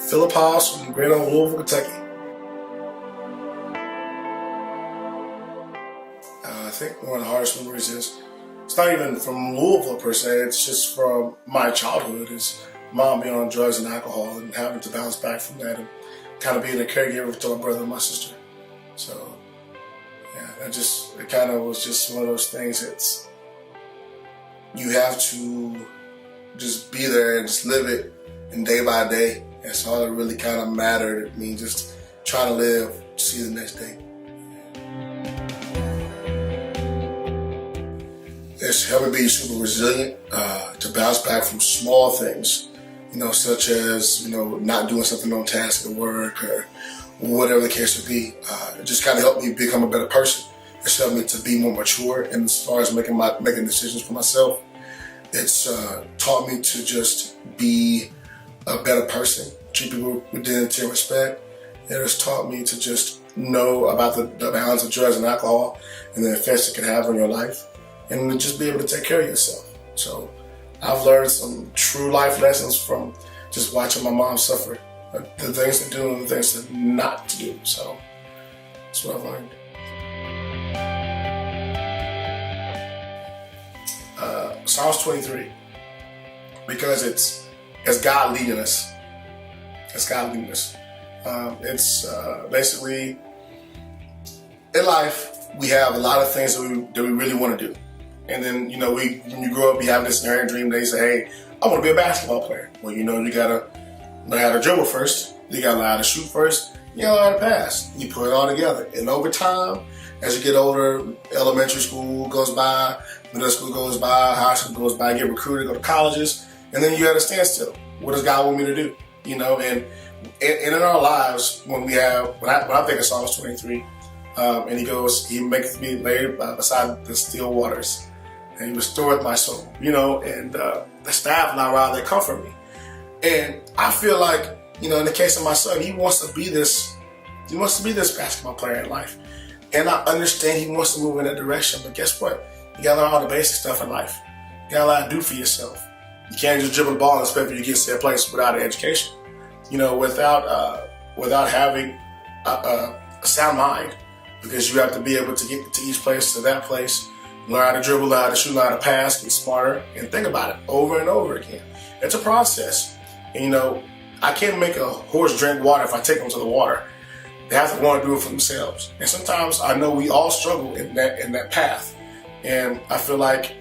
Phillip Hobbs from Great Old Louisville, Kentucky. I think one of the hardest memories is, it's not even from Louisville per se, it's just from my childhood, is mom being on drugs and alcohol and having to bounce back from that and kind of being a caregiver to my brother and my sister. So, yeah, it kind of was just one of those things that's, you have to just be there and just live it, and day by day. That's all that really kind of mattered. I mean, just trying to live to see the next day. It's helped me be super resilient, to bounce back from small things, such as, not doing something on task at work or whatever the case would be. It just kind of helped me become a better person. It's helped me to be more mature, and as far as making decisions for myself, it's taught me to just be a better person, treat people with dignity and respect. It has taught me to just know about the balance of drugs and alcohol and the effects it can have on your life, and just be able to take care of yourself. So I've learned some true life lessons from just watching my mom suffer, the things to do and the things to not to do. So that's what I've learned. Psalms 23, because it's God leading us. It's God leading us. It's basically, in life, we have a lot of things that we really want to do. And then, when you grow up, you have this inherent dream. They say, hey, I want to be a basketball player. Well, you got to learn how to dribble first. You got to learn how to shoot first. You got to learn how to pass. You put it all together. And over time, as you get older, elementary school goes by, middle school goes by, high school goes by, get recruited, go to colleges, and then you got to stand still. What does God want me to do? And in our lives, when I think of Psalms 23, and he makes me lay beside the still waters, and he restoreth my soul, and the staff and I rod, they comfort me. And I feel like, in the case of my son, he wants to be this basketball player in life. And I understand he wants to move in that direction, but guess what? You gotta learn all the basic stuff in life. You got a lot to do for yourself. You can't just dribble the ball and expect for you to get to that place without an education. Without having a sound mind, because you have to be able to get to each place, to that place, learn how to dribble, learn how to shoot, learn how to pass, get smarter, and think about it over and over again. It's a process. And, I can't make a horse drink water if I take them to the water. They have to want to do it for themselves. And sometimes I know we all struggle in that path. And I feel like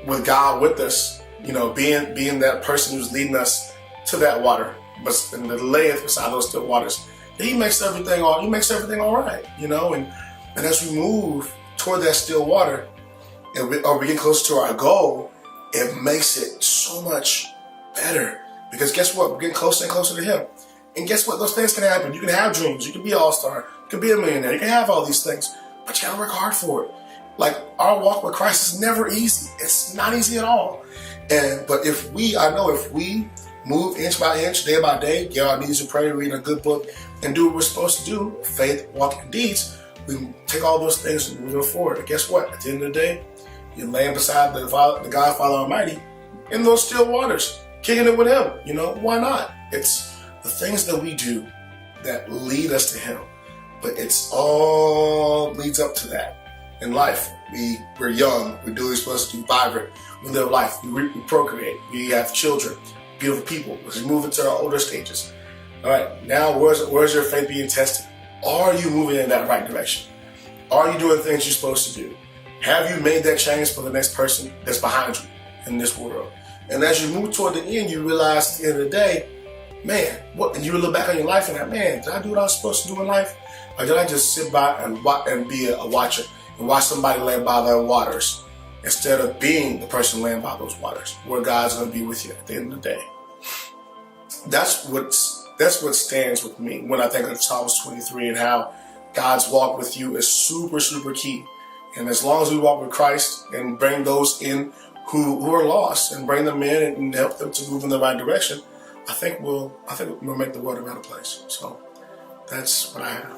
with God with us, being that person who's leading us to that water, but in the layeth beside those still waters, He makes everything all right, and as we move toward that still water, and we get closer to our goal, it makes it so much better. Because guess what? We're getting closer and closer to Him. And guess what? Those things can happen. You can have dreams. You can be an all-star. You can be a millionaire. You can have all these things. But you gotta work hard for it. Like, our walk with Christ is never easy. It's not easy at all. But if we move inch by inch, day by day, get our knees and pray, read a good book, and do what we're supposed to do, faith, walk, and deeds, we can take all those things and move forward. And guess what? At the end of the day, you're laying beside the God, Father Almighty, in those still waters, kicking it with Him. Why not? It's the things that we do that lead us to Him. But it's all leads up to that. In life, we're young, we do what we're supposed to do, vibrant, we live life, we procreate, we have children, beautiful people. As we move into our older stages. All right, now where's your faith being tested? Are you moving in that right direction? Are you doing things you're supposed to do? Have you made that change for the next person that's behind you in this world? And as you move toward the end, you realize at the end of the day, man, and you look back on your life and like, man, did I do what I was supposed to do in life? Or did I just sit by and be a watcher and watch somebody lay by their waters instead of being the person laying by those waters, where God's going to be with you at the end of the day? That's what stands with me when I think of Psalms 23 and how God's walk with you is super, super key. And as long as we walk with Christ and bring those in who are lost and bring them in and help them to move in the right direction, I think we'll make the world a better place. So that's what I have.